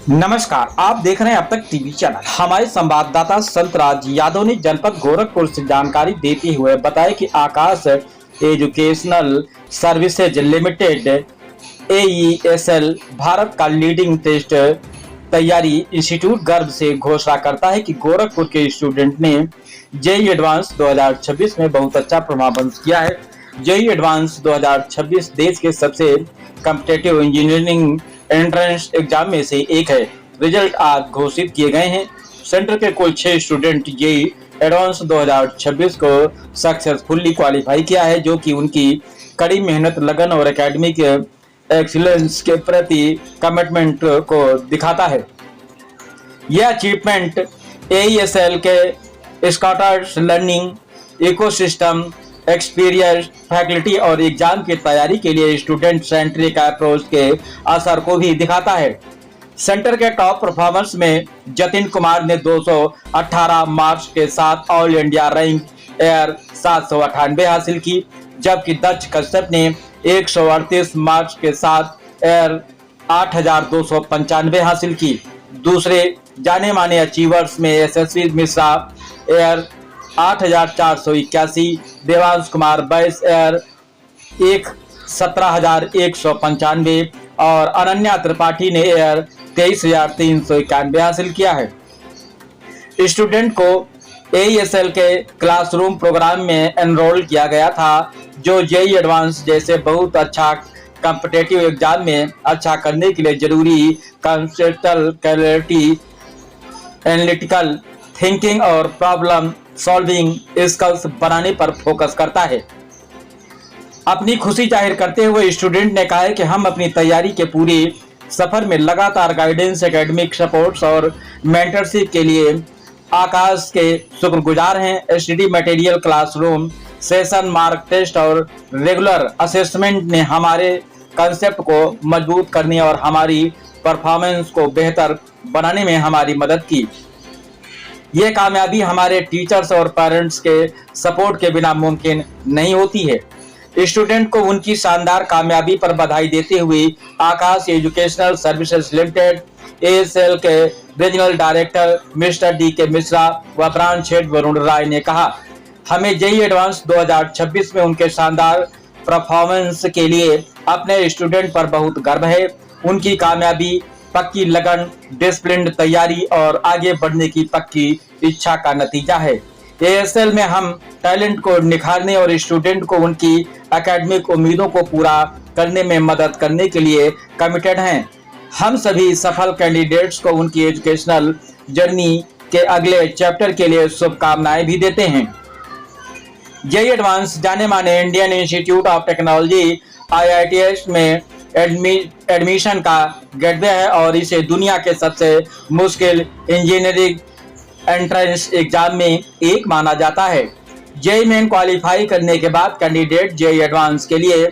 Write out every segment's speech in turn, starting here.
नमस्कार, आप देख रहे हैं अब तक टीवी चैनल। हमारे संवाददाता संतराज यादव ने जनपद गोरखपुर से जानकारी देते हुए बताया कि Aakash educational services limited AESL Bharat का लीडिंग टेस्ट तैयारी इंस्टीट्यूट गर्व से घोषणा करता है कि गोरखपुर के स्टूडेंट ने जेईई एडवांस 2026 में बहुत अच्छा परफॉर्मेंस किया है। जेईई एडवांस 2026 देश के सबसे कॉम्पिटिटिव इंजीनियरिंग एंट्रेंस एग्जाम में से एक है। रिजल्ट आज घोषित किए गए हैं। सेंटर के कुल 6 स्टूडेंट जेईई एडवांस 2026 को सक्सेसफुली क्वालिफाई किया है, जो कि उनकी कड़ी मेहनत, लगन और एकेडमिक एक्सीलेंस के प्रति कमिटमेंट को दिखाता है। यह अचीवमेंट AESL के स्कॉटर्स लर्निंग इकोसिस्टम, एक्सपीरियंस, फैकल्टी और एग्जाम की तैयारी के लिए स्टूडेंट सेंट्रिक अप्रोच के असर को भी दिखाता है। सेंटर के टॉप परफॉर्मर्स में जतिन कुमार ने 218 मार्क्स के साथ ऑल इंडिया रैंक एयर 798 हासिल की, जबकि दक्ष कश्यप ने 138 मार्क्स के साथ एयर 8295 हासिल की। दूसरे जाने माने अचीवर्स में यशस्वी मिश्रा एयर 8481, देवांश कुमार बैस एयर 17195 और अनन्या त्रिपाठी ने एयर 23391 हासिल किया है। स्टूडेंट को AESL के क्लासरूम प्रोग्राम में एनरोल किया गया था, जो जेईई एडवांस जैसे बहुत अच्छा कॉम्पिटिटिव एग्जाम में अच्छा करने के लिए जरूरी कॉन्सेप्चुअल क्लैरिटी, एनालिटिकल थिंकिंग और प्रॉब्लम सॉल्विंग स्किल्स बनाने पर फोकस करता है। अपनी खुशी जाहिर करते हुए स्टूडेंट ने कहा है कि हम अपनी तैयारी के पूरे सफर में लगातार गाइडेंस, एकेडमिक सपोर्ट्स और मेंटरशिप के लिए आकाश के शुक्रगुजार हैं। STD material, classroom session, mark test और रेगुलर असेसमेंट ने हमारे कंसेप्ट को मजबूत करने और हमारी परफॉर्मेंस को बेहतर बनाने में हमारी मदद की। ये कामयाबी हमारे टीचर्स और पेरेंट्स के सपोर्ट के बिना मुमकिन नहीं होती है। स्टूडेंट को उनकी शानदार कामयाबी पर बधाई देते हुए आकाश एजुकेशनल सर्विसेज लिमिटेड AESL के regional director mister DK Mishra व ब्रांच हेड वरुण राय ने कहा, हमें जेईई एडवांस 2026 में उनके शानदार परफॉर्मेंस के लिए अपने स्टूडेंट पर बहुत गर्व है। उनकी कामयाबी पक्की लगन, डिसिप्लिन्ड तैयारी और आगे बढ़ने की पक्की इच्छा का नतीजा है। AESL में हम टैलेंट को निखारने और स्टूडेंट को उनकी एकेडमिक उम्मीदों को पूरा करने में मदद करने के लिए कमिटेड हैं। हम सभी सफल कैंडिडेट्स को उनकी एजुकेशनल जर्नी के अगले चैप्टर के लिए शुभकामनाएं भी देते हैं। जेईई एडवांस जाने माने Indian institute of technology IITS में एडमिशन का गेटवे है और इसे दुनिया के सबसे मुश्किल इंजीनियरिंग एंट्रेंस एग्जाम में एक माना जाता है। जेईई मेन क्वालिफाई करने के बाद कैंडिडेट जेईई एडवांस के लिए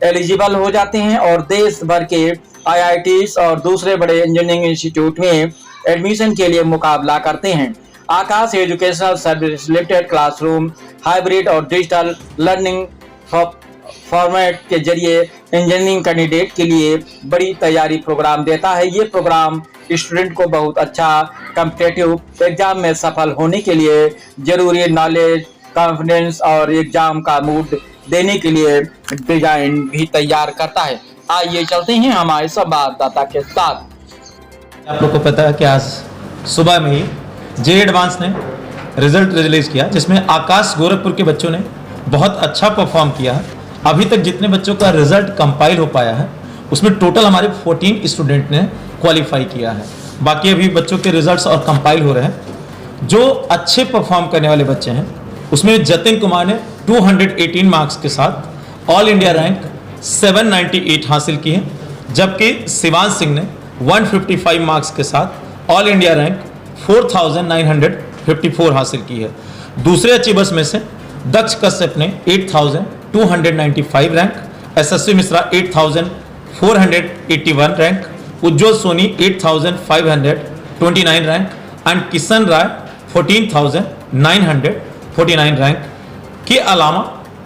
एलिजिबल हो जाते हैं और देश भर के IITs और दूसरे बड़े इंजीनियरिंग इंस्टीट्यूट में एडमिशन के लिए मुकाबला करते हैं। Aakash educational service limited classroom, hybrid और डिजिटल लर्निंग फॉर्मेट के जरिए इंजीनियरिंग कैंडिडेट के लिए बड़ी तैयारी प्रोग्राम देता है। ये प्रोग्राम स्टूडेंट को बहुत अच्छा कॉम्पिटिटिव एग्जाम में सफल होने के लिए जरूरी नॉलेज, कॉन्फिडेंस और एग्जाम का मूड देने के लिए डिजाइन भी तैयार करता है। आइए चलते हैं हमारे संवाददाता के साथ। आप लोग को पता है कि आज सुबह में ही जेईई एडवांस ने रिजल्ट रिलीज किया, जिसमें आकाश गोरखपुर के बच्चों ने बहुत अच्छा परफॉर्म किया है। अभी तक जितने बच्चों का रिजल्ट कंपाइल हो पाया है उसमें टोटल हमारे 14 स्टूडेंट ने क्वालिफाई किया है। बाकी अभी बच्चों के रिजल्ट्स और कंपाइल हो रहे हैं। जो अच्छे परफॉर्म करने वाले बच्चे हैं उसमें जतिन कुमार ने 218 मार्क्स के साथ ऑल इंडिया रैंक 798 हासिल की है, जबकि शिवांश सिंह ने 155 मार्क्स के साथ ऑल इंडिया रैंक 4954 हासिल की है। दूसरे अचीवर्स में से दक्ष कश्यप ने 8295 rank, Yashasvi Mishra 8481 rank, Ujjwal Soni 8529 rank and Kishan Rai 14949 rank के अलावा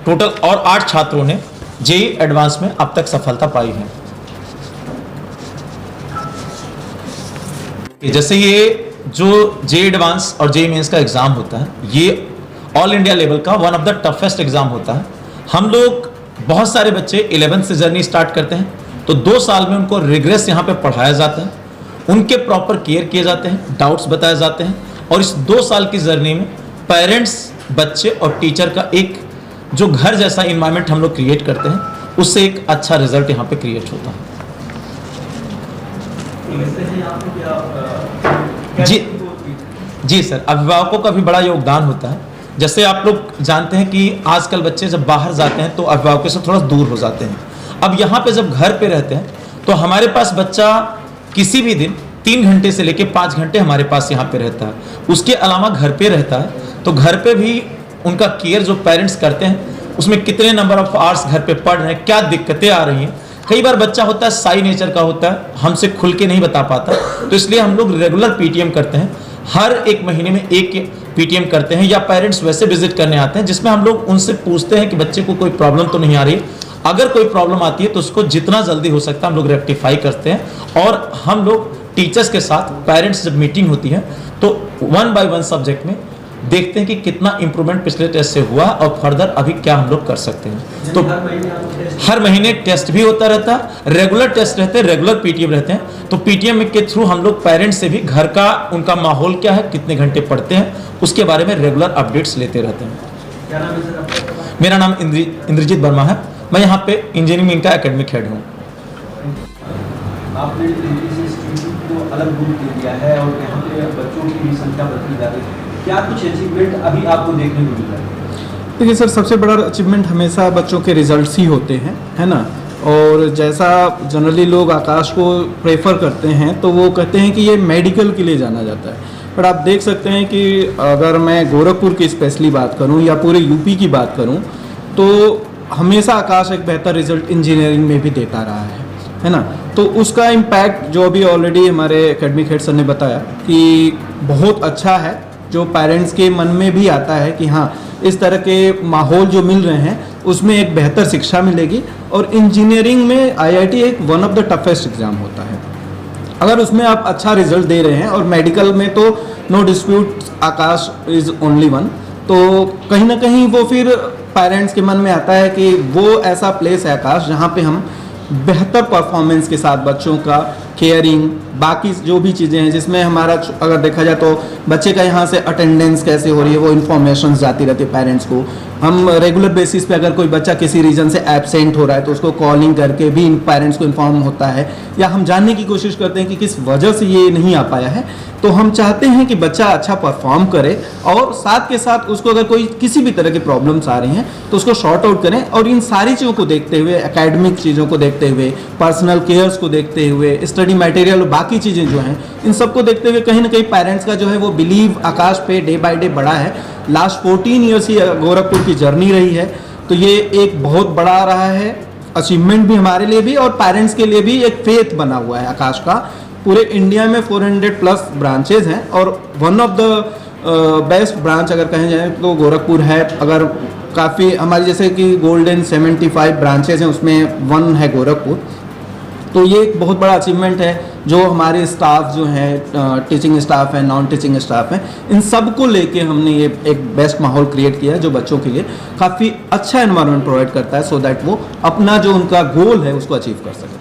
टोटल और 8 छात्रों ने जेईई एडवांस में अब तक सफलता पाई है। जैसे ये जो जे एडवांस और जे मेंस का एग्जाम होता है, ये ऑल इंडिया लेवल का one of the toughest exam होता है। हम लोग बहुत सारे बच्चे 11th से जर्नी स्टार्ट करते हैं, तो 2 साल में उनको रिग्रेस यहाँ पे पढ़ाया जाता है, उनके प्रॉपर केयर किए जाते हैं, डाउट्स बताए जाते हैं, और इस 2 साल की जर्नी में पेरेंट्स, बच्चे और टीचर का एक जो घर जैसा इन्वायरमेंट हम लोग क्रिएट करते हैं, उससे एक अच्छा रिजल्ट यहाँ पे क्रिएट होता है। जी सर, अभिभावकों का भी बड़ा योगदान होता है। जैसे आप लोग जानते हैं कि आजकल बच्चे जब बाहर जाते हैं तो अभिभावकों से थोड़ा दूर हो जाते हैं। अब यहाँ पे जब घर पे रहते हैं तो हमारे पास बच्चा किसी भी दिन 3 घंटे से लेके 5 घंटे हमारे पास यहाँ पे रहता है। उसके अलावा घर पे रहता है, तो घर पे भी उनका केयर जो पेरेंट्स करते हैं, उसमें कितने नंबर ऑफ आवर्स घर पे पढ़ रहे हैं, क्या दिक्कतें आ रही हैं। कई बार बच्चा होता है साई नेचर का होता है, हमसे खुल के नहीं बता पाता, तो इसलिए हम लोग रेगुलर पीटीएम करते हैं। हर 1 महीने में एक पीटीएम करते हैं, या पेरेंट्स वैसे विजिट करने आते हैं जिसमें हम लोग उनसे पूछते हैं कि बच्चे को कोई प्रॉब्लम तो नहीं आ रही। अगर कोई प्रॉब्लम आती है तो उसको जितना जल्दी हो सकता है हम लोग रेक्टिफाई करते हैं। और हम लोग टीचर्स के साथ पेरेंट्स जब मीटिंग होती है तो 1 बाय 1 सब्जेक्ट में देखते हैं कि कितना इंप्रूवमेंट पिछले टेस्ट से हुआ और फर्दर अभी क्या हम लोग कर सकते हैं। तो हर महीने टेस्ट भी होता रहता है, रेगुलर टेस्ट रहते हैं, रेगुलर पीटीएम रहते हैं। तो पीटीएम के थ्रू हम लोग पेरेंट्स से भी घर का उनका माहौल क्या है, कितने घंटे पढ़ते हैं, उसके बारे में रेगुलर अपडेट्स लेते रहते हैं। क्या नाम है सर आपका? मेरा नाम इंद्रजीत वर्मा है, मैं यहाँ पे इंजीनियरिंग का एकेडमिक हेड हूँ। आपने इंस्टीट्यूट को अलग ग्रुप दे दिया है और यहाँ पे बच्चों की भी संख्या बढ़ती जा रही है, क्या कुछ अचीवमेंट अभी आपको देखने को मिल रहा है? देखिए सर, सबसे बड़ा अचीवमेंट हमेशा बच्चों के रिजल्ट्स ही होते हैं, है ना। और जैसा जनरली लोग आकाश को प्रेफर करते हैं तो वो कहते हैं कि ये मेडिकल के लिए जाना जाता है, पर आप देख सकते हैं कि अगर मैं गोरखपुर की स्पेशली बात करूं या पूरे यूपी की बात करूं तो हमेशा आकाश एक बेहतर रिजल्ट इंजीनियरिंग में भी देता रहा है ना। तो उसका इम्पैक्ट जो अभी ऑलरेडी हमारे एकेडमिक हेड सर ने बताया कि बहुत अच्छा है, जो पेरेंट्स के मन में भी आता है कि हाँ, इस तरह के माहौल जो मिल रहे हैं उसमें एक बेहतर शिक्षा मिलेगी। और इंजीनियरिंग में आईआईटी एक one of the toughest exam होता है, अगर उसमें आप अच्छा रिजल्ट दे रहे हैं। और मेडिकल में तो no dispute Aakash is only one, तो कहीं ना कहीं वो फिर पेरेंट्स के मन में आता है कि वो ऐसा प्लेस है आकाश जहाँ पे हम बेहतर परफॉर्मेंस के साथ बच्चों का केयरिंग, बाकी जो भी चीज़ें हैं जिसमें हमारा अगर देखा जाए तो बच्चे का यहाँ से अटेंडेंस कैसे हो रही है वो इन्फॉर्मेशन जाती रहती है पेरेंट्स को। हम रेगुलर बेसिस पे अगर कोई बच्चा किसी रीजन से एब्सेंट हो रहा है तो उसको कॉलिंग करके भी पेरेंट्स को इन्फॉर्म होता है, या हम जानने की कोशिश करते हैं कि किस वजह से ये नहीं आ पाया है। तो हम चाहते हैं कि बच्चा अच्छा परफॉर्म करे और साथ के साथ उसको अगर कोई किसी भी तरह की प्रॉब्लम्स आ रही हैं तो उसको शॉर्ट आउट करें। और इन सारी चीज़ों को देखते हुए, एकेडमिक चीज़ों को देखते हुए, पर्सनल केयर्स को देखते हुए, स्टडी मटेरियल, बाकी चीज़ें जो हैं, इन सबको देखते हुए कहीं ना कहीं पेरेंट्स का जो है वो बिलीव आकाश पे डे बाय डे बढ़ा है। लास्ट 14 ईयर्स ही गोरखपुर की जर्नी रही है, तो ये एक बहुत बड़ा रहा है अचीवमेंट भी हमारे लिए भी, और पेरेंट्स के लिए भी एक फेथ बना हुआ है आकाश का। पूरे इंडिया में 400+ ब्रांचेज हैं और one of the best branch अगर कहें जाए तो गोरखपुर है। अगर काफ़ी हमारी जैसे कि गोल्डन 75 ब्रांचेज हैं उसमें 1 है गोरखपुर, तो ये एक बहुत बड़ा अचीवमेंट है। जो हमारे स्टाफ जो हैं, टीचिंग स्टाफ है, नॉन टीचिंग स्टाफ है, इन सब को लेके हमने ये एक बेस्ट माहौल क्रिएट किया है जो बच्चों के लिए काफ़ी अच्छा एनवायरनमेंट प्रोवाइड करता है, सो दैट वो अपना जो उनका गोल है उसको अचीव कर सकें।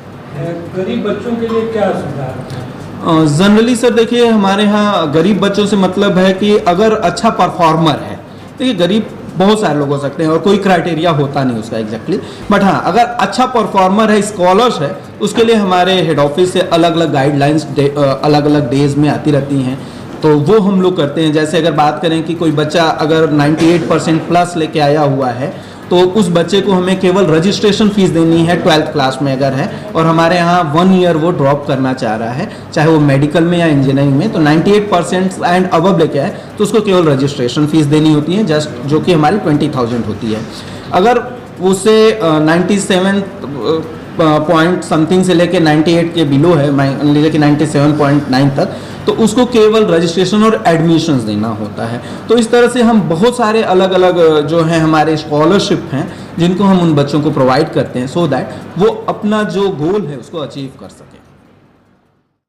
गरीब बच्चों के लिए क्या सुविधा? जनरली सर देखिए, हमारे यहाँ गरीब बच्चों से मतलब है कि अगर अच्छा परफॉर्मर है, देखिए गरीब बहुत सारे लोग हो सकते हैं और कोई क्राइटेरिया होता नहीं उसका एग्जैक्टली, बट हाँ अगर अच्छा परफॉर्मर है, स्कॉलर्स है, उसके लिए हमारे हेड ऑफिस से अलग अलग गाइडलाइंस अलग अलग डेज में आती रहती हैं, तो वो हम लोग करते हैं। जैसे अगर बात करें कि कोई बच्चा अगर 98% प्लस लेके आया हुआ है तो उस बच्चे को हमें केवल रजिस्ट्रेशन फीस देनी है 12th क्लास में अगर है, और हमारे यहाँ 1 ईयर वो ड्रॉप करना चाह रहा है, चाहे वो मेडिकल में या इंजीनियरिंग में, तो 98% एंड अबव लेके आए तो उसको केवल रजिस्ट्रेशन फीस देनी होती है, जस्ट जो कि हमारी 20,000 होती है। अगर उसे 97 पॉइंट समथिंग से लेके 98 के बिलो है, मान लीजिए कि 97.9 तक, तो उसको केवल रजिस्ट्रेशन और एडमिशन्स देना होता है। तो इस तरह से हम बहुत सारे अलग अलग जो हैं हमारे स्कॉलरशिप हैं जिनको हम उन बच्चों को प्रोवाइड करते हैं, सो दैट वो अपना जो गोल है उसको अचीव कर सकें।